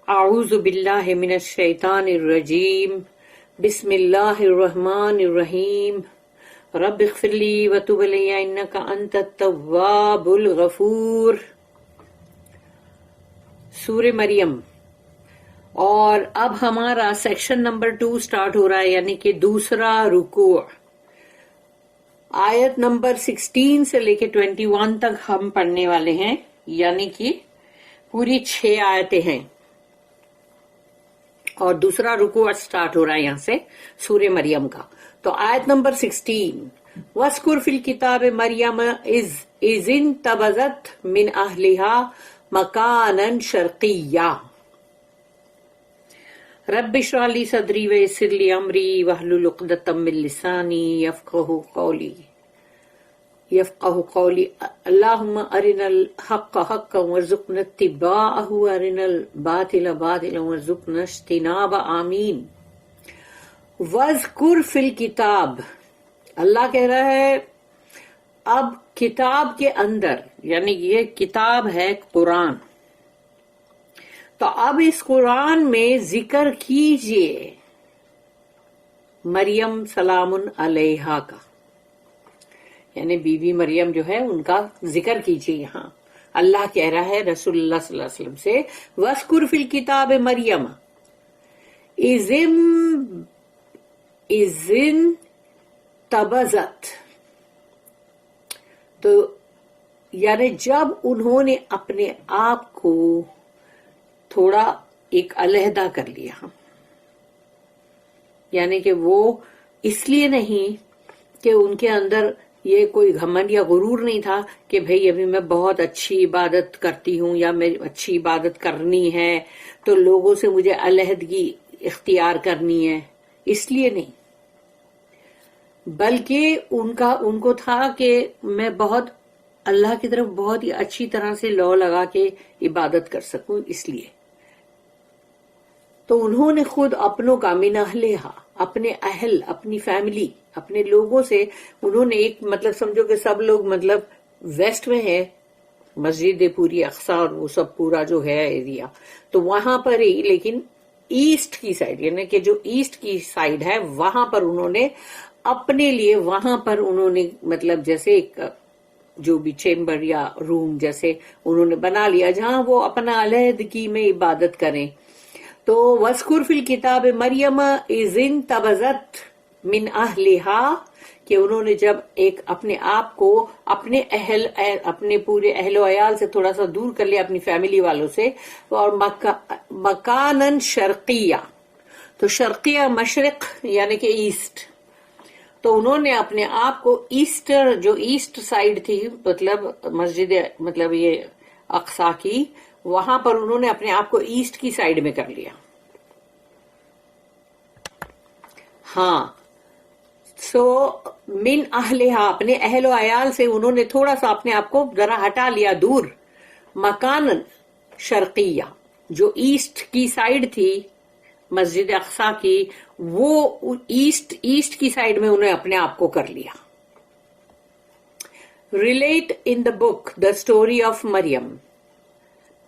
اعوذ باللہ من الشیطان الرجیم بسم اللہ الرحمن الرحیم رب اغفر لی وتب علی انک انت التواب الغفور۔ سورہ مریم۔ اور اب ہمارا سیکشن نمبر 2 سٹارٹ ہو رہا ہے، یعنی کہ دوسرا رکوع۔ آیت نمبر 16 سے لے کے 21 تک ہم پڑھنے والے ہیں، یعنی کہ پوری 6 آیتیں ہیں، اور دوسرا رکوع سٹارٹ ہو رہا ہے یہاں سے سورہ مریم کا۔ تو آیت نمبر 16، وَاذْكُرْ فِي الْكِتَابِ مَرْيَمَ إِذِ انتبذت من أهلها مكانا شرقيا رب اشرح لي صدري ويسر لي أمري واحلل عقدة من لساني يفقهوا قولي اللهم أرنا الحق حقا وارزقنا اتباعه وأرنا الباطل باطلا وارزقنا اجتنابه آمین۔ وَاذْكُرْ فِي الْكِتَابِ، اللہ کہہ رہا ہے اب کتاب کے اندر، یعنی یہ کتاب ہے قرآن، تو اب اس قرآن میں ذکر کیجئے مریم سلام علیہا کا، یعنی بی بی مریم جو ہے ان کا ذکر کیجئے۔ یہاں اللہ کہہ رہا ہے رسول اللہ صلی اللہ علیہ وسلم سے، وَاذْكُرْ فِي الْكِتَابِ مَرْيَمَ إِذِ انتبذت، تو یعنی جب انہوں نے اپنے آپ کو تھوڑا ایک علیحدہ کر لیا، یعنی کہ وہ اس لیے نہیں کہ ان کے اندر یہ کوئی گھمنڈ یا غرور نہیں تھا کہ بھئی ابھی میں بہت اچھی عبادت کرتی ہوں یا میں اچھی عبادت کرنی ہے تو لوگوں سے مجھے علیحدگی اختیار کرنی ہے، اس لیے نہیں، بلکہ ان کو تھا کہ میں بہت اللہ کی طرف بہت ہی اچھی طرح سے لو لگا کے عبادت کر سکوں، اس لیے تو انہوں نے خود اپنوں کا من اہلہا، اپنے اہل، اپنی فیملی، اپنے لوگوں سے انہوں نے ایک مطلب سمجھو کہ سب لوگ مطلب ویسٹ میں ہے، مسجد پوری اقصی اور وہ سب پورا جو ہے ایریا، تو وہاں پر ہی، لیکن ایسٹ کی سائڈ، یعنی کہ جو ایسٹ کی سائڈ ہے وہاں پر انہوں نے اپنے لیے، وہاں پر انہوں نے مطلب جیسے ایک جو بھی چیمبر یا روم جیسے انہوں نے بنا لیا جہاں وہ اپنا علیحدگی میں عبادت کریں۔ تو وَاذْكُرْ فِي الْكِتَابِ مَرْيَمَ إِذِ انتبذت من أهلها، کہ انہوں نے جب ایک اپنے آپ کو اپنے پورے اہل و عیال سے تھوڑا سا دور کر لیا، اپنی فیملی والوں سے، اور مکانن شرقیہ، تو شرقیہ مشرق یعنی کہ ایسٹ، تو انہوں نے اپنے آپ کو جو ایسٹ سائڈ تھی مطلب مسجد مطلب یہ اقصی کی، وہاں پر انہوں نے اپنے آپ کو ایسٹ کی سائڈ میں کر لیا۔ ہاں، سو من اہلہا، اپنے اہل و عیال سے انہوں نے تھوڑا سا اپنے آپ کو ذرا ہٹا لیا دور، مکانن شرقیہ، جو ایسٹ کی سائڈ تھی مسجد اقصی کی، وہ ایسٹ کی سائڈ میں انہوں نے اپنے آپ کو کر لیا۔ Relate in the book the story of Maryam,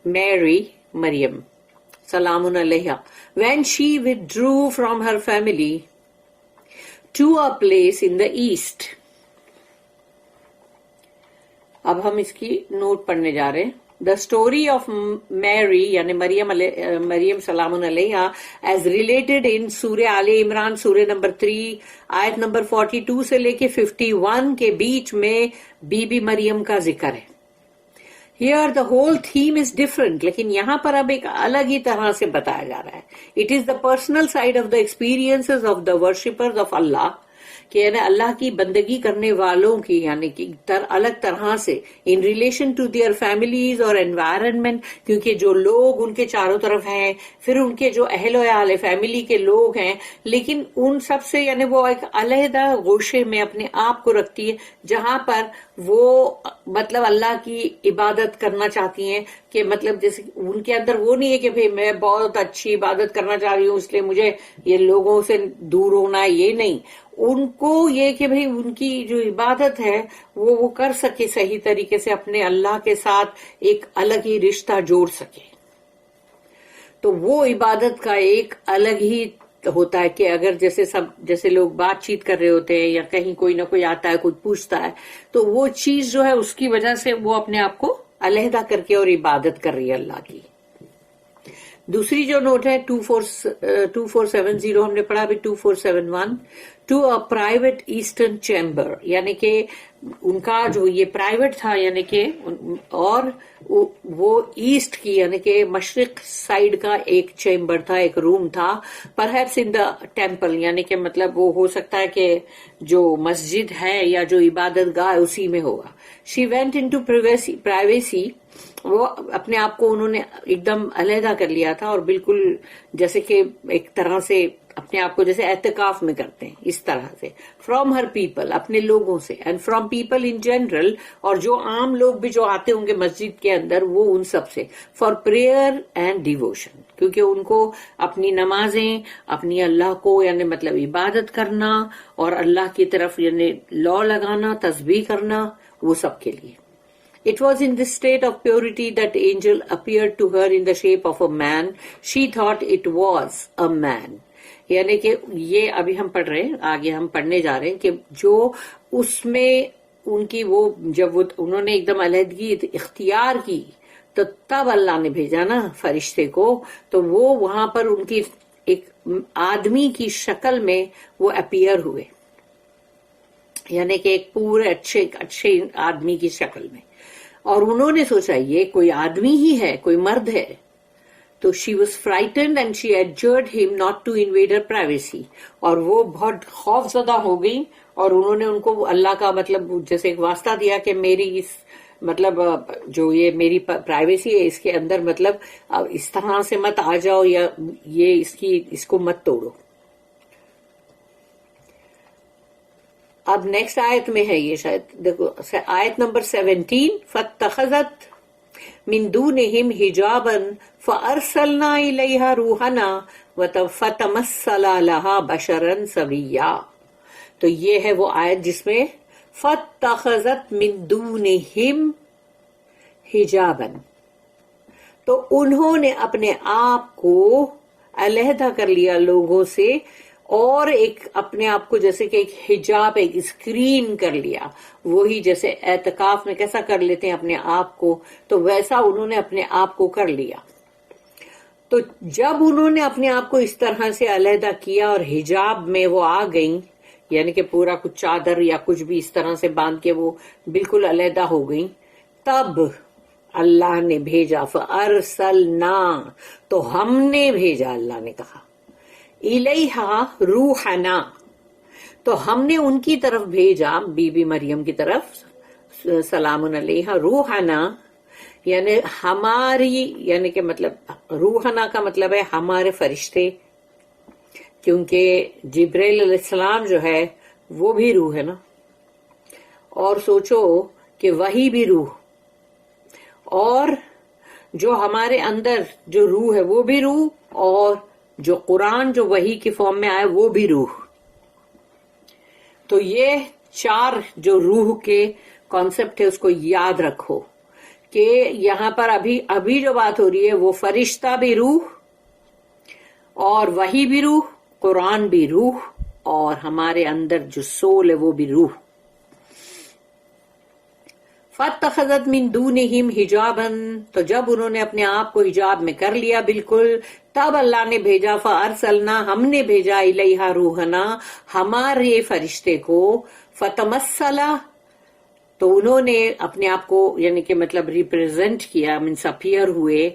Mary, Maryam, Salamun alayha, when she withdrew from her family to a place in the east۔ اب ہم اس کی نوٹ پڑھنے جا رہے ہیں۔ The story of Mary یعنی مریم سلام علیہا as related in سورہ آل عمران سورہ نمبر 3 آیت نمبر 42 سے لے کے 51 کے بیچ میں بی بی مریم کا ذکر ہے۔ Here the whole theme is different، لیکن یہاں پر اب ایک الگ ہی طرح سے بتایا جا رہا ہے۔ It is the personal side of the experiences of the worshippers of Allah، کہ یعنی اللہ کی بندگی کرنے والوں کی، یعنی کہ الگ طرح سے in relation to their families اور انوائرمنٹ، کیونکہ جو لوگ ان کے چاروں طرف ہیں، پھر ان کے جو اہل و عیال فیملی کے لوگ ہیں، لیکن ان سب سے یعنی وہ ایک علیحدہ گوشے میں اپنے آپ کو رکھتی ہے جہاں پر وہ مطلب اللہ کی عبادت کرنا چاہتی ہیں، کہ مطلب جیسے ان کے اندر وہ نہیں ہے کہ بھئی میں بہت اچھی عبادت کرنا چاہ رہی ہوں اس لیے مجھے یہ لوگوں سے دور ہونا ہے، یہ نہیں، ان کو یہ کہ بھئی ان کی جو عبادت ہے وہ کر سکے صحیح طریقے سے، اپنے اللہ کے ساتھ ایک الگ ہی رشتہ جوڑ سکے۔ تو وہ عبادت کا ایک الگ ہی ہوتا ہے کہ اگر جیسے لوگ بات چیت کر رہے ہوتے ہیں یا کہیں کوئی نہ کوئی آتا ہے کوئی پوچھتا ہے تو وہ چیز جو ہے اس کی وجہ سے وہ اپنے آپ کو علیحدہ کر کے اور عبادت کر رہی ہے اللہ کی. دوسری جو نوٹ ہے 2470 ہم نے پڑھا ابھی 2471 to a private eastern chamber, یعنی کہ ان کا جو یہ پرائیویٹ تھا یعنی کہ اور وہ ایسٹ کی یعنی کہ مشرق سائڈ کا ایک چیمبر تھا، ایک روم تھا، پرہیپس ان دا ٹیمپل، یعنی کہ مطلب وہ ہو سکتا ہے کہ جو مسجد ہے یا جو عبادت گاہ اسی میں ہوگا. She went into privacy, وہ اپنے آپ کو انہوں نے ایک دم علیحدہ کر لیا تھا اور بالکل جیسے کہ ایک طرح سے اپنے آپ کو جیسے اعتکاف میں کرتے ہیں اس طرح سے، فرام ہر پیپل، اپنے لوگوں سے، and from people in general, اور جو عام لوگ بھی جو آتے ہوں گے مسجد کے اندر وہ ان سب سے، فار پریئر اینڈ ڈیووشن، کیونکہ ان کو اپنی نمازیں، اپنی اللہ کو یعنی مطلب عبادت کرنا اور اللہ کی طرف یعنی لا لگانا، تسبیح کرنا، وہ سب کے لیے. It was in this state of purity that angel appeared to her in the shape of a man. She thought it was a man. یعنی کہ یہ ابھی ہم پڑھ رہے ہیں، آگے ہم پڑھنے جا رہے ہیں کہ جو اس میں ان کی وہ جب انہوں نے ایک دم علیحدگی اختیار کی تو تب اللہ نے بھیجا نا فرشتے کو، تو وہ وہاں پر ان کی ایک آدمی کی شکل میں وہ اپیئر ہوئے، یعنی کہ ایک پورے اچھے آدمی کی شکل میں. اور انہوں نے سوچا یہ کوئی آدمی ہی ہے، کوئی مرد ہے. تو she was frightened and she adjured him not to invade her privacy, اور وہ بہت خوف زدہ ہو گئی اور انہوں نے ان کو اللہ کا مطلب جیسے ایک واسطہ دیا کہ میری اس مطلب جو یہ میری پرائیویسی ہے اس کے اندر مطلب اس طرح سے مت آ جاؤ یا یہ اس کو مت توڑو. اب نیکسٹ آیت میں ہے یہ شاید دیکھو آیت نمبر 17 فاتخذت من دونہم حجابا فارسلنا الیہا روحنا فتمثل لہا بشرا سویا. تو یہ ہے وہ آیت جس میں فاتخذت من دونہم حجابا، تو انہوں نے اپنے آپ کو علیحدہ کر لیا لوگوں سے اور ایک اپنے آپ کو جیسے کہ ایک حجاب ایک اسکرین کر لیا، وہی جیسے اعتکاف میں کیسا کر لیتے ہیں اپنے آپ کو، تو ویسا انہوں نے اپنے آپ کو کر لیا. تو جب انہوں نے اپنے آپ کو اس طرح سے علیحدہ کیا اور حجاب میں وہ آ گئیں، یعنی کہ پورا کچھ چادر یا کچھ بھی اس طرح سے باندھ کے وہ بالکل علیحدہ ہو گئیں، تب اللہ نے بھیجا فارسلنا، تو ہم نے بھیجا، اللہ نے کہا الیہا روحنا، تو ہم نے ان کی طرف بھیجا بی بی مریم کی طرف سلام علیہا روحنا، یعنی ہماری یعنی کہ مطلب روحنا کا مطلب ہے ہمارے فرشتے، کیونکہ جبرائیل علیہ السلام جو ہے وہ بھی روح ہے نا، اور سوچو کہ وہی بھی روح، اور جو ہمارے اندر جو روح ہے وہ بھی روح، اور جو قرآن جو وحی کی فارم میں آئے وہ بھی روح. تو یہ چار جو روح کے کانسیپٹ ہے اس کو یاد رکھو کہ یہاں پر ابھی جو بات ہو رہی ہے وہ فرشتہ بھی روح اور وحی بھی روح، قرآن بھی روح، اور ہمارے اندر جو سول ہے وہ بھی روح. فاتخذت من دونہم حجابا، تو جب انہوں نے اپنے آپ کو حجاب میں کر لیا بالکل، تب اللہ نے بھیجا فارسلنا، ہم نے بھیجا الیہا روحنا، ہمارے فرشتے کو، فتمثل، تو انہوں نے اپنے آپ کو یعنی کہ مطلب ریپریزنٹ کیا، مینس اپیئر ہوئے،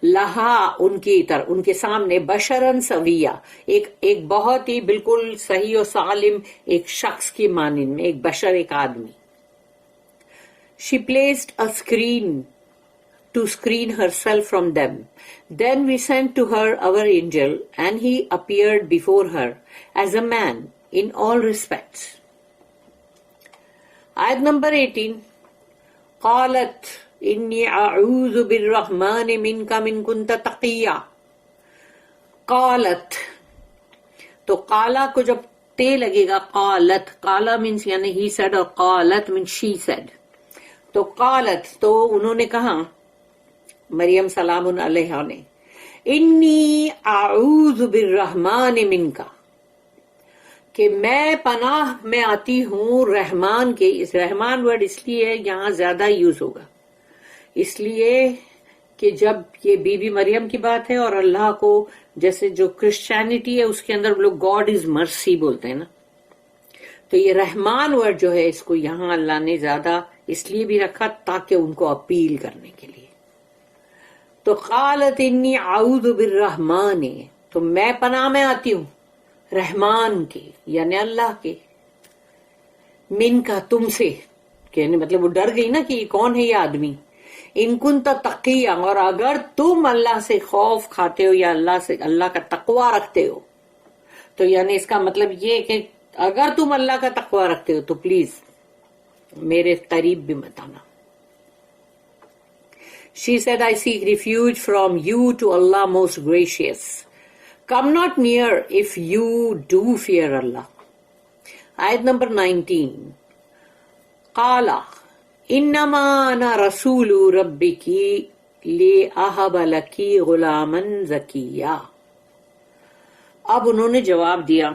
لہا ان کے سامنے، بشرن سویا، ایک بہت ہی بالکل صحیح و سالم ایک شخص کی مانند میں، ایک بشر، ایک آدمی. She placed a screen to screen herself from them. Then we sent to her our angel, and he appeared before her as a man in all respects. Ayat number 18. قالت إني أعوذ بالرحمن منك من كنت تقيا. قالت، تو قالا کو جب تے لگے گا، قالت، قالا means یعنی he said، اور قالت means she said. تو قالت، تو انہوں نے کہا مریم سلام علیہا نے، انی اعوذ بالرحمن منکا، کہ میں پناہ میں آتی ہوں رحمان کے. اس رحمان ورڈ اس لیے یہاں زیادہ یوز ہوگا، اس لیے کہ جب یہ بی بی مریم کی بات ہے اور اللہ کو، جیسے جو کرسچینٹی ہے اس کے اندر لوگ گاڈ از مرسی بولتے ہیں نا، تو یہ رحمان ورڈ جو ہے اس کو یہاں اللہ نے زیادہ اس لیے بھی رکھا تاکہ ان کو اپیل کرنے کے لیے. تو قالت انی اعوذ بالرحمن، تو میں پناہ میں آتی ہوں رحمان کے یعنی اللہ کے، من کا تم سے، کہنے مطلب وہ ڈر گئی نا کہ یہ کون ہے یہ آدمی. ان کنت تقیا، اور اگر تم اللہ سے خوف کھاتے ہو یا اللہ کا تقوی رکھتے ہو، تو یعنی اس کا مطلب یہ کہ اگر تم اللہ کا تقوی رکھتے ہو تو پلیز میرے قریب بھی مت آنا. She said, I seek refuge from you to Allah most gracious. Come not near if you do fear Allah. Ayat number 19. Qala innama ana rasulu rabbiki li ahaba laki ghulaman zakiya. اب انہوں نے جواب دیا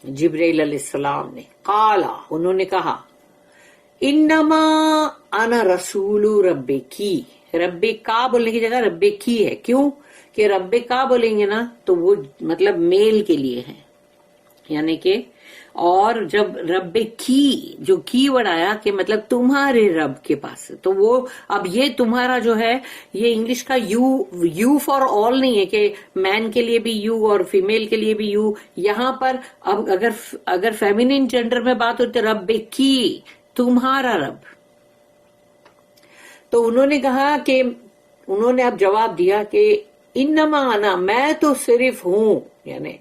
جبرائیل علیہ السلام نے. قالا، انہوں نے کہا، انما انا رسول ربکی، رب کا بولنے کی جگہ رب کی ہے. کیوں کہ رب کا بولیں گے نا تو وہ مطلب میل کے لیے ہے، یعنی کہ، اور جب رب کی جو کی ورڈ آیا کہ مطلب تمہارے رب کے پاس، تو وہ اب یہ تمہارا جو ہے یہ انگلش کا یو فار آل نہیں ہے کہ مین کے لیے بھی یو اور فیمیل کے لیے بھی یو. یہاں پر اب اگر فیمینین جینڈر میں بات ہوتی ہے رب کی، تمہارا رب. تو انہوں نے کہا کہ انہوں نے اب جواب دیا کہ انما انا، میں تو صرف ہوں، یعنی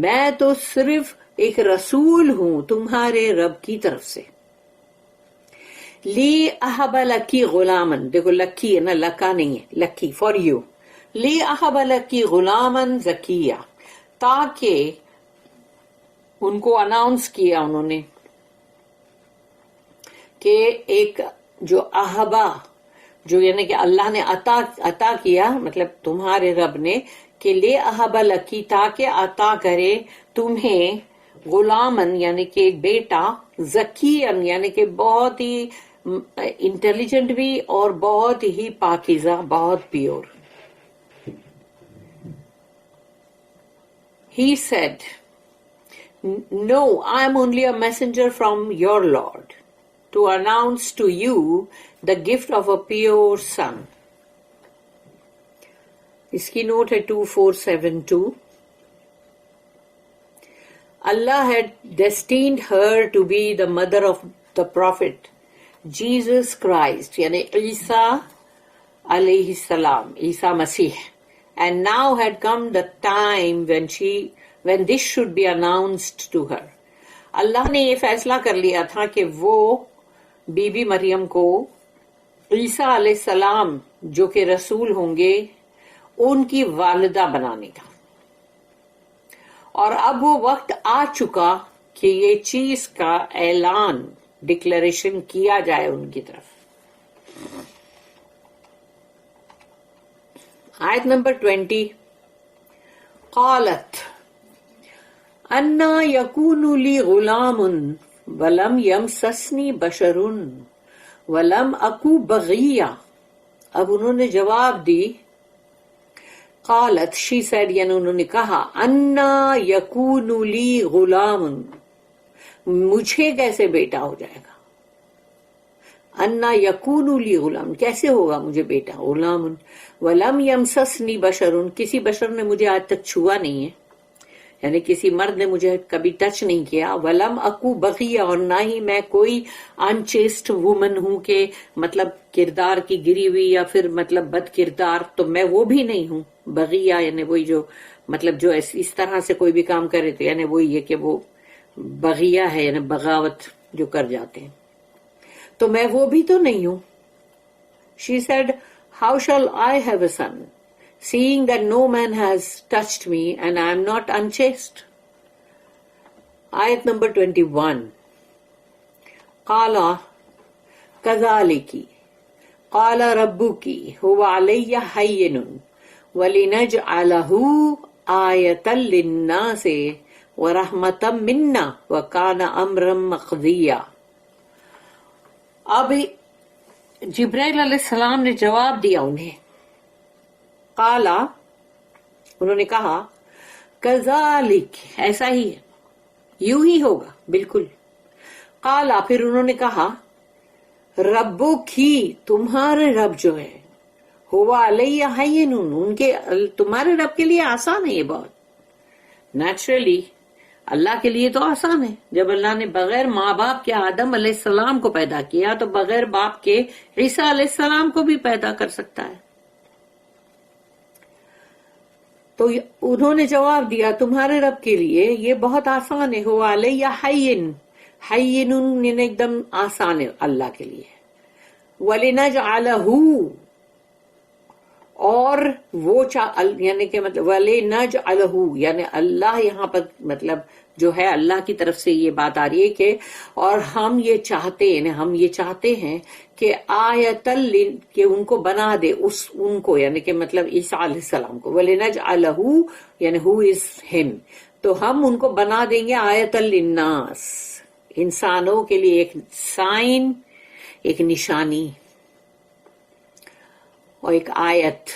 میں تو صرف ایک رسول ہوں تمہارے رب کی طرف سے. لی احب لکی غلامن، دیکھو لکی ہے نا، لکا نہیں ہے، لکی فار یو. لی احب لکی غلامن زکیہ، تاکہ ان کو اناؤنس کیا انہوں نے کہ ایک جو احبا، جو یعنی کہ اللہ نے عطا کیا، مطلب تمہارے رب نے، کہ لے احب لکی، تاکہ عطا کرے تمہیں غلامن یعنی کہ ایک بیٹا، زکین یعنی کہ بہت ہی انٹیلیجنٹ بھی اور بہت ہی پاکیزہ، بہت pure. He said, No, I am only a messenger from your Lord to announce to you the gift of a pure son. اس کی نوٹ ہے 2472. Allah had destined her to be the mother of the Prophet Jesus Christ, یعنی عیسیٰ علیہ السلام، عیسیٰ مسیح. And now had come the time when this should be announced to her. اللہ نے یہ فیصلہ کر لیا تھا کہ وہ بی بی مریم کو عیسیٰ علیہ السلام جو کہ رسول ہوں گے ان کی والدہ بنانے کا. اور اب وہ وقت آ چکا کہ یہ چیز کا اعلان، ڈکلیریشن کیا جائے ان کی طرف. آیت نمبر 20. قالت انا یکون لی غلام ولم یمسسنی بشر ولم اکو بغیہ. اب انہوں نے جواب دی، قالت شی سیڈ، یعنی انہوں نے کہا، انا یکون لی غلام، مجھے کیسے بیٹا ہو جائے گا. انا یکون لی غلام، کیسے ہوگا مجھے بیٹا. غلام ولم یمسسنی بشر، کسی بشر نے مجھے آج تک چھوا نہیں ہے، یعنی کسی مرد نے مجھے کبھی ٹچ نہیں کیا. ولم اکو بغیہ، اور نہ ہی میں کوئی انچیسٹ وومن ہوں کہ مطلب کردار کی گری ہوئی یا پھر مطلب بد کردار، تو میں وہ بھی نہیں ہوں. بغیہ یعنی وہی جو مطلب جو اس طرح سے کوئی بھی کام کرے تو یعنی وہی ہے کہ وہ بغیہ ہے، یعنی بغاوت جو کر جاتے ہیں، تو میں وہ بھی تو نہیں ہوں. She said, How shall I have a son, seeing that no man has touched me and I am not unchaste? Ayat number 21. Qala kadhaliki qala rabbuki huwa alayya hayyinun وَلِنَجْعَلَهُ آیَةً لِلنَّاسِ وَرَحْمَةً مِنَّا وَكَانَ أَمْرًا مَقْضِيًّا۔ اب جبرائیل علیہ السلام نے جواب دیا انہیں، قالا، انہوں نے کہا، کذالک، ایسا ہی ہے، یوں ہی ہوگا، بالکل۔ قالا، پھر انہوں نے کہا، ربک ہی، تمہارے رب جو ہے، ہوا علیہ ہین، ان کے تمہارے رب کے لیے آسان ہے یہ بہت۔ نیچرلی اللہ کے لیے تو آسان ہے، جب اللہ نے بغیر ماں باپ کے آدم علیہ السلام کو پیدا کیا تو بغیر باپ کے عیسیٰ علیہ السلام کو بھی پیدا کر سکتا ہے۔ تو انہوں نے جواب دیا، تمہارے رب کے لیے یہ بہت آسان ہے، ہوا علیہ ہین، ہین یعنی ایک دم آسان ہے اللہ کے لیے۔ وَلِنَجْعَلَهُ، اور وہ یعنی کہ مطلب وَلِنَجْعَلَهُ، یعنی اللہ یہاں پر مطلب جو ہے اللہ کی طرف سے یہ بات آ رہی ہے کہ اور ہم یہ چاہتے ہیں کہ آیتن، کہ ان کو بنا دے ان کو، یعنی کہ مطلب عیسیٰ علیہ السلام کو، وَلِنَجْعَلَهُ یعنی who is him، تو ہم ان کو بنا دیں گے آیتن للناس، انسانوں کے لیے ایک سائن، ایک نشانی اور ایک آیت،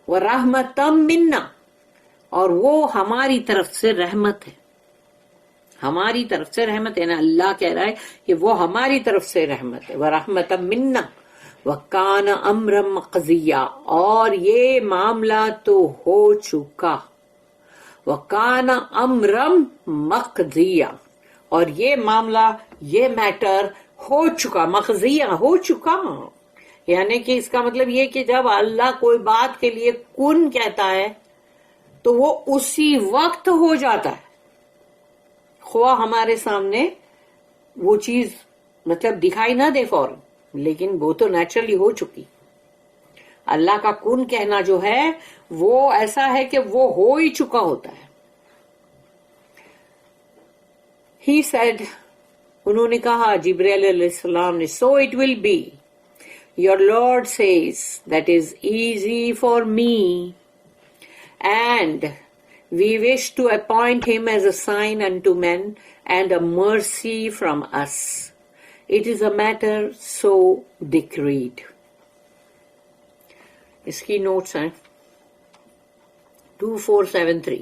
وَرَحْمَةً مِنَّا، اور وہ ہماری طرف سے رحمت ہے، ہماری طرف سے رحمت ہے، یعنی اللہ کہہ رہا ہے کہ وہ ہماری طرف سے رحمت ہے، وَرَحْمَةً مِنَّا وَكَانَ أَمْرًا مَقْضِيًّا، اور یہ معاملہ تو ہو چکا، وَكَانَ أَمْرًا مَقْضِيًّا، اور یہ معاملہ، یہ میٹر ہو چکا، مقضیہ ہو چکا، یعنی کہ اس کا مطلب یہ کہ جب اللہ کوئی بات کے لیے کن کہتا ہے تو وہ اسی وقت ہو جاتا ہے، خواہ ہمارے سامنے وہ چیز مطلب دکھائی نہ دے فوراً، لیکن وہ تو نیچرلی ہو چکی۔ اللہ کا کن کہنا جو ہے وہ ایسا ہے کہ وہ ہو ہی چکا ہوتا ہے۔ He said، انہوں نے کہا جبرائیل علیہ السلام نے، so it will be, your Lord says, that is easy for me, and we wish to appoint him as a sign unto men and a mercy from us. It is a matter so decreed. اس کی notice ہیں 2473.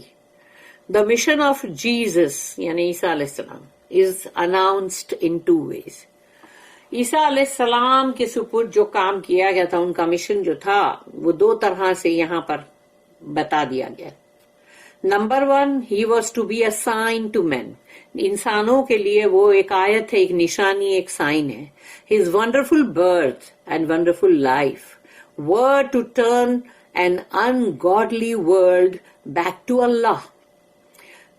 The mission of Jesus, یعنی عیسیٰ علیہ السلام, is announced in two ways. عیسیٰ علیہ السلام کے سپرد جو کام کیا گیا تھا، ان کا مشن جو تھا، وہ دو طرح سے یہاں پر بتا دیا گیا۔ Number 1، he was to be a sign to men، انسانوں کے لیے وہ ایک آیت ہے، ایک نشانی، ایک سائن ہے۔ his wonderful birth and wonderful life were to turn an ungodly world back to Allah۔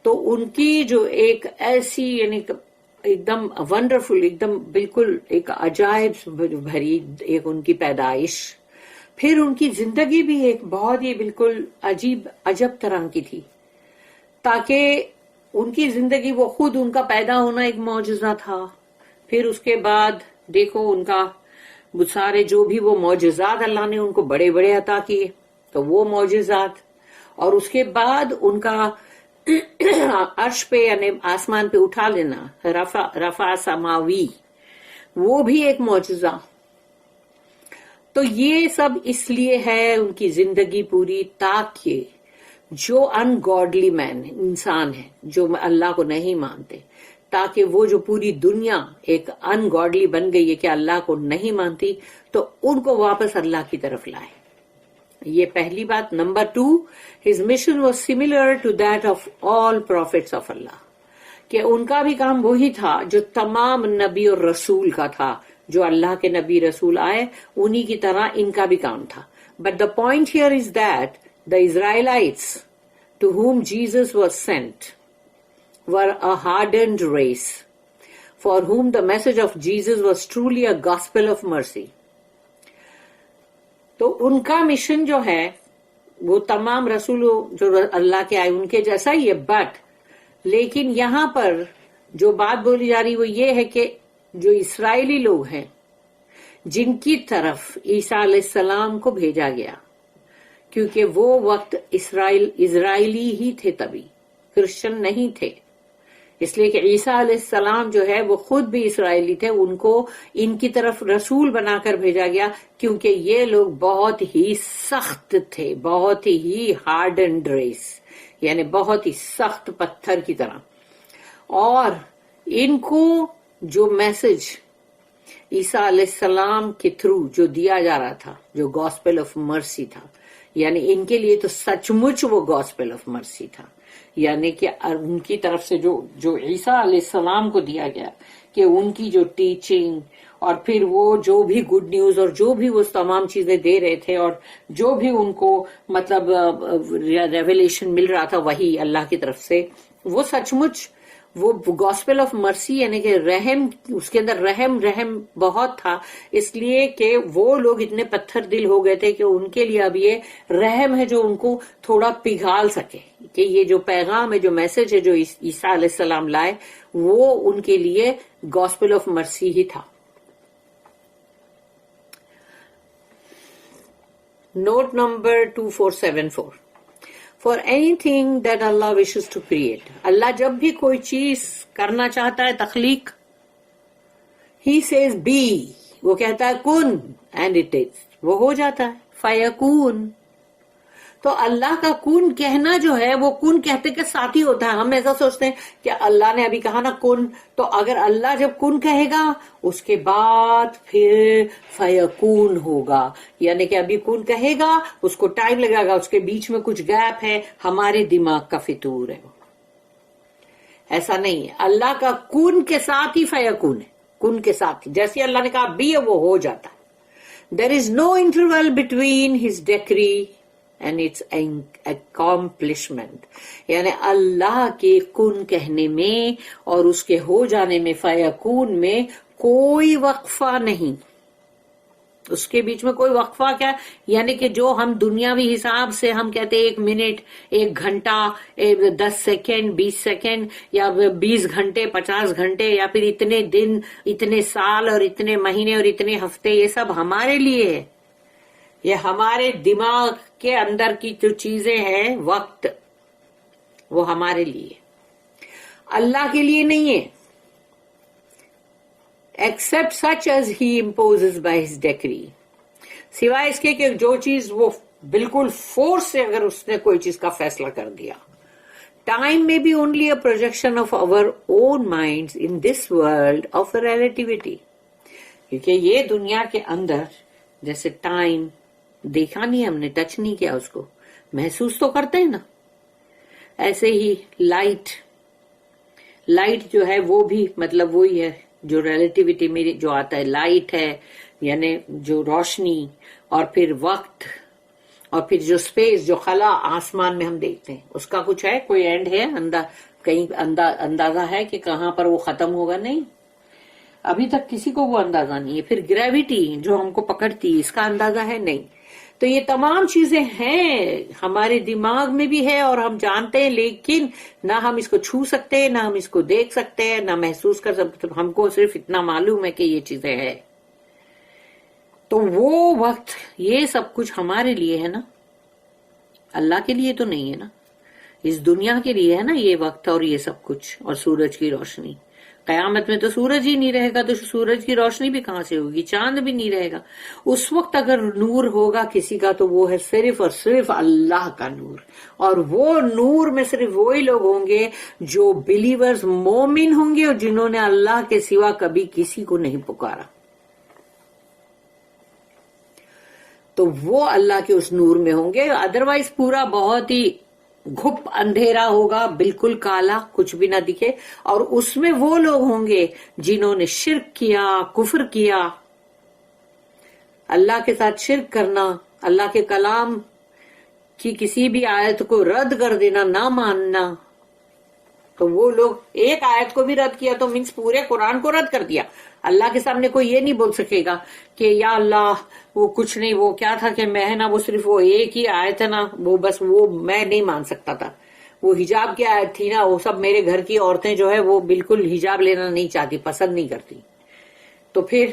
تو ان کی جو ایک ایسی یعنی ایک دم ونڈرفل، ایک دم بالکل ایک عجائب بھری ایک ان کی پیدائش، پھر ان کی زندگی بھی ایک بہت ہی بالکل عجب طرح کی تھی، تاکہ ان کی زندگی وہ خود ان کا پیدا ہونا ایک معجزہ تھا، پھر اس کے بعد دیکھو ان کا وہ سارے جو بھی وہ معجزات اللہ نے ان کو بڑے بڑے عطا کیے، تو وہ معجزات، اور اس کے بعد ان کا عرش پہ یعنی آسمان پہ اٹھا لینا، رفع سماوی، وہ بھی ایک معجزہ۔ تو یہ سب اس لیے ہے ان کی زندگی پوری، تاکہ جو ان گاڈلی مین انسان ہے، جو اللہ کو نہیں مانتے، تاکہ وہ جو پوری دنیا ایک ان گاڈلی بن گئی ہے کہ اللہ کو نہیں مانتی، تو ان کو واپس اللہ کی طرف لائے۔ یہ پہلی بات۔ Number 2، his mission was similar to that of all prophets of Allah، کہ ان کا بھی کام وہی تھا جو تمام نبی اور رسول کا تھا، جو اللہ کے نبی رسول آئے انہی کی طرح ان کا بھی کام تھا۔ But the point here is that the Israelites to whom Jesus was sent were a hardened race, for whom the message of Jesus was truly a gospel of mercy۔ تو ان کا مشن جو ہے وہ تمام رسولوں جو اللہ کے آئے ان کے جیسا ہی ہے، بٹ لیکن یہاں پر جو بات بولی جا رہی وہ یہ ہے کہ جو اسرائیلی لوگ ہیں جن کی طرف عیسیٰ علیہ السلام کو بھیجا گیا، کیونکہ وہ وقت اسرائیلی ہی تھے، تبھی کرسچن نہیں تھے، اس لیے کہ عیسیٰ علیہ السلام جو ہے وہ خود بھی اسرائیلی تھے، ان کو ان کی طرف رسول بنا کر بھیجا گیا کیونکہ یہ لوگ بہت ہی سخت تھے، بہت ہی ہارڈ اینڈ ریس، یعنی بہت ہی سخت پتھر کی طرح. اور ان کو جو میسج عیسیٰ علیہ السلام کے تھرو جو دیا جا رہا تھا، جو گاسپل آف مرسی تھا، یعنی ان کے لیے تو سچ مچ وہ گاسپل آف مرسی تھا، یعنی کہ ان کی طرف سے جو عیسیٰ علیہ السلام کو دیا گیا کہ ان کی جو ٹیچنگ اور پھر وہ جو بھی گڈ نیوز اور جو بھی وہ تمام چیزیں دے رہے تھے اور جو بھی ان کو مطلب ریویلیشن مل رہا تھا وہی اللہ کی طرف سے، وہ سچ مچ وہ گاسپل آف مرسی، یعنی کہ رحم، اس کے اندر رحم بہت تھا، اس لیے کہ وہ لوگ اتنے پتھر دل ہو گئے تھے کہ ان کے لیے اب یہ رحم ہے جو ان کو تھوڑا پگھال سکے، کہ یہ جو پیغام ہے، جو میسج ہے جو عیسیٰ علیہ السلام لائے، وہ ان کے لیے گاسپل آف مرسی ہی تھا. Note number 2474. For anything that Allah wishes to create. اللہ جب بھی کوئی چیز کرنا چاہتا ہے، تخلیق، He says be. وہ کہتا ہے کن and it is. وہ ہو جاتا ہے. فَيَكُونَ. تو اللہ کا کن کہنا جو ہے وہ کن کہتے کے ساتھ ہی ہوتا ہے. ہم ایسا سوچتے ہیں کہ اللہ نے ابھی کہا نا کن، تو اگر اللہ جب کن کہے گا اس کے بعد پھر فیکون ہوگا، یعنی کہ ابھی کن کہے گا، اس کو ٹائم لگے گا، اس کے بیچ میں کچھ گیپ ہے، ہمارے دماغ کا فطور ہے. ایسا نہیں ہے، اللہ کا کن کے ساتھ ہی فیکون ہے، کن کے ساتھ ہی، جیسے اللہ نے کہا بھی ہے وہ ہو جاتا ہے. There is no interval between his decree and its accomplishment. یعنی اللہ کے کن کہنے میں اور اس کے ہو جانے میں، فیکون میں کوئی وقفہ نہیں، اس کے بیچ میں کوئی وقفہ کیا، یعنی کہ جو ہم دنیاوی حساب سے ہم کہتے ہیں 1 منٹ، 1 گھنٹہ، 10 سیکنڈ، 20 سیکنڈ، یا 20 گھنٹے، 50 گھنٹے، یا پھر اتنے دن، اتنے سال اور اتنے مہینے اور اتنے ہفتے، یہ سب ہمارے لیے ہے. یہ ہمارے دماغ کے اندر کی جو چیزیں ہیں، وقت، وہ ہمارے لیے، اللہ کے لیے نہیں ہے. Accept such as he امپوزز by his decree, سوائے اس کے کہ جو چیز وہ بالکل فورس سے اگر اس نے کوئی چیز کا فیصلہ کر دیا. Time may be only a projection of our own mind in this world of relativity. کیونکہ یہ دنیا کے اندر جیسے ٹائم دیکھا نہیں، ہم نے ٹچ نہیں کیا، اس کو محسوس تو کرتے ہیں نا، ایسے ہی لائٹ جو ہے وہ بھی مطلب وہی ہے جو ریلیٹیوٹی میں جو آتا ہے. لائٹ ہے یعنی جو روشنی، اور پھر وقت، اور پھر جو سپیس، جو خلا آسمان میں ہم دیکھتے ہیں، اس کا کچھ ہے، کوئی اینڈ ہے، کہیں اندازہ ہے کہ کہاں پر وہ ختم ہوگا؟ نہیں، ابھی تک کسی کو وہ اندازہ نہیں ہے. پھر گریوٹی جو ہم کو پکڑتی، اس کا اندازہ ہے؟ نہیں. تو یہ تمام چیزیں ہیں، ہمارے دماغ میں بھی ہے اور ہم جانتے ہیں، لیکن نہ ہم اس کو چھو سکتے ہیں، نہ ہم اس کو دیکھ سکتے ہیں، نہ محسوس کر سکتے. ہم کو صرف اتنا معلوم ہے کہ یہ چیزیں ہیں. تو وہ وقت، یہ سب کچھ ہمارے لیے ہے نا، اللہ کے لیے تو نہیں ہے نا، اس دنیا کے لیے ہے نا یہ وقت اور یہ سب کچھ. اور سورج کی روشنی، قیامت میں تو سورج ہی نہیں رہے گا، تو سورج کی روشنی بھی کہاں سے ہوگی؟ چاند بھی نہیں رہے گا. اس وقت اگر نور ہوگا کسی کا تو وہ ہے صرف اور صرف اللہ کا نور. اور وہ نور میں صرف وہی لوگ ہوں گے جو بلیورز، مومن ہوں گے، اور جنہوں نے اللہ کے سوا کبھی کسی کو نہیں پکارا. تو وہ اللہ کے اس نور میں ہوں گے. ادروائز پورا بہت ہی گھپ اندھیرا ہوگا، بالکل کالا، کچھ بھی نہ دکھے. اور اس میں وہ لوگ ہوں گے جنہوں نے شرک کیا، کفر کیا. اللہ کے ساتھ شرک کرنا، اللہ کے کلام کی کسی بھی آیت کو رد کر دینا، نہ ماننا. تو وہ لوگ ایک آیت کو بھی رد کیا تو مینس پورے قرآن کو رد کر دیا. اللہ کے سامنے کوئی یہ نہیں بول سکے گا کہ یا اللہ وہ کچھ نہیں، وہ کیا تھا کہ میں نا وہ صرف وہ ایک ہی آیت ہے نا، وہ بس وہ میں نہیں مان سکتا تھا، وہ حجاب کی آیت تھی نا، وہ سب میرے گھر کی عورتیں جو ہے وہ بالکل حجاب لینا نہیں چاہتی، پسند نہیں کرتی. تو پھر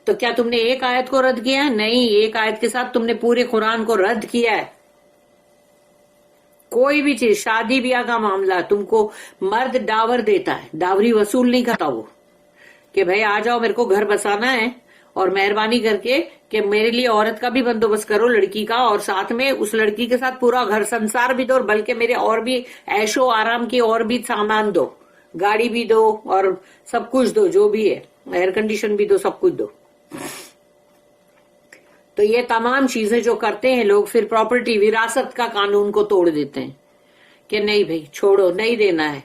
تو کیا تم نے ایک آیت کو رد کیا ہے؟ نہیں، ایک آیت کے ساتھ تم نے پورے قرآن کو رد کیا ہے. کوئی بھی چیز، شادی بیاہ کا معاملہ، تم کو مرد ڈاور دیتا ہے، ڈاوری وصول نہیں کرتا وہ، کہ بھائی آ جاؤ میرے کو گھر بسانا ہے اور مہربانی کر کے کہ میرے لیے عورت کا بھی بندوبست کرو، لڑکی کا، اور ساتھ میں اس لڑکی کے ساتھ پورا گھر سنسار بھی دو، اور بلکہ میرے اور بھی عیش و آرام کی اور بھی سامان دو، گاڑی بھی دو اور سب کچھ دو، جو بھی ہے، ایئر کنڈیشن بھی دو، سب کچھ دو. تو یہ تمام چیزیں جو کرتے ہیں لوگ، پھر پراپرٹی وراثت کا قانون کو توڑ دیتے ہیں کہ نہیں بھائی چھوڑو، نہیں دینا ہے،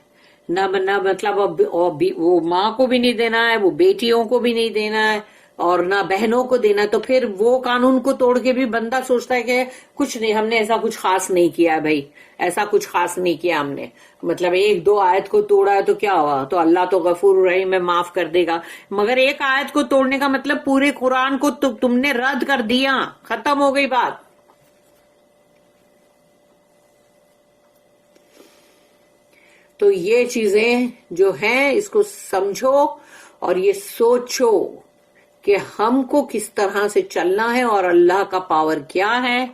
نہ مطلب وہ ماں کو بھی نہیں دینا ہے، وہ بیٹیوں کو بھی نہیں دینا ہے، اور نہ بہنوں کو دینا. تو پھر وہ قانون کو توڑ کے بھی بندہ سوچتا ہے کہ کچھ نہیں، ہم نے ایسا کچھ خاص نہیں کیا بھائی، ایسا کچھ خاص نہیں کیا ہم نے، مطلب ایک دو آیت کو توڑا ہے تو کیا ہوا، تو اللہ تو غفور رحیم ہے، معاف کر دے گا. مگر ایک آیت کو توڑنے کا مطلب پورے قرآن کو تم نے رد کر دیا، ختم ہو گئی بات. تو یہ چیزیں جو ہیں اس کو سمجھو اور یہ سوچو کہ ہم کو کس طرح سے چلنا ہے، اور اللہ کا پاور کیا ہے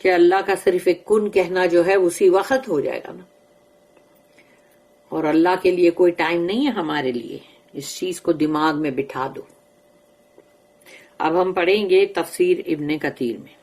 کہ اللہ کا صرف ایک کن کہنا جو ہے اسی وقت ہو جائے گا نا، اور اللہ کے لیے کوئی ٹائم نہیں ہے ہمارے لیے. اس چیز کو دماغ میں بٹھا دو. اب ہم پڑھیں گے تفسیر ابن کثیر میں.